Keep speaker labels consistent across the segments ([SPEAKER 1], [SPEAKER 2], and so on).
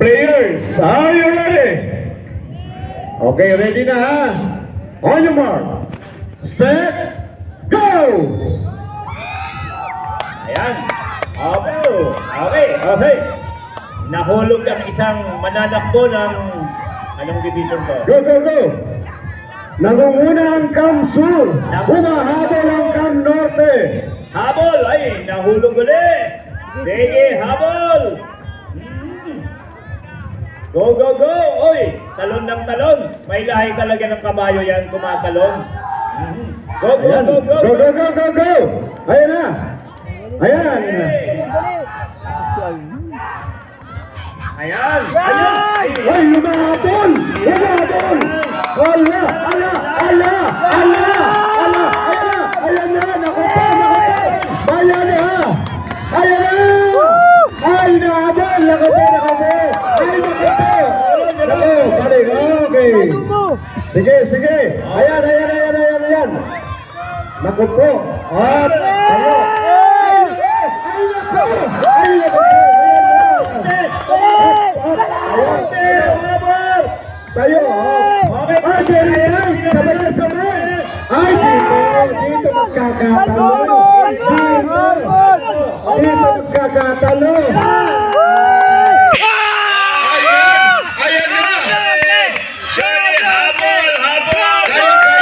[SPEAKER 1] Players, are you ready? Okay, ready na ha? On your mark, set, go!
[SPEAKER 2] Ayan. Okay. Nahulog ang isang mananakbo ng anong division to?
[SPEAKER 1] Go, go, go! Nangunguna ang Cam Sur, humahabol ang Cam Norte.
[SPEAKER 2] Habol! Ay, nahulog ulit! Sige, habol! Go, go, go! Oy, talon ng talon. May lahi talaga ng kabayo yan, kumatalon. Go, go,
[SPEAKER 1] Ayan.
[SPEAKER 2] go, go!
[SPEAKER 1] Go, go, go, go, go! Ayan na! Ayan!
[SPEAKER 2] Ayan!
[SPEAKER 1] Ay, humahabol! Humahabol! Ala! Ala! Ala! Ala! Ala! Ayan na! Naku po! Ayan na! Ayan na! Ay, nahabol! Naku po! Ay, naku po! Naku, balik! Okay! Sige! Ayan! Naku po! At, ano? Ay, naku! Ay, naku po! Tayo! Ay, sabay! Ay, dito magkakatalo! Dito magkakatalo!
[SPEAKER 2] Ayan na! Sorry, habol!
[SPEAKER 1] Ayan na!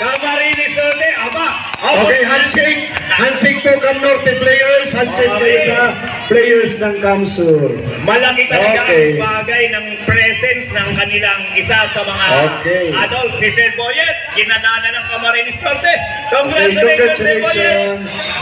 [SPEAKER 2] Camarines Norte, aba!
[SPEAKER 1] Okay, handshake po Cam Norte players, handshake kayo sa players ng Cam Sur.
[SPEAKER 2] Malaki talaga
[SPEAKER 1] Okay.
[SPEAKER 2] ang bagay ng presence ng kanilang isa sa mga adult, si Sir Boyet, ginanana ng Camarines Norte. Congratulations, Sir Boyet!
[SPEAKER 1] Congratulations!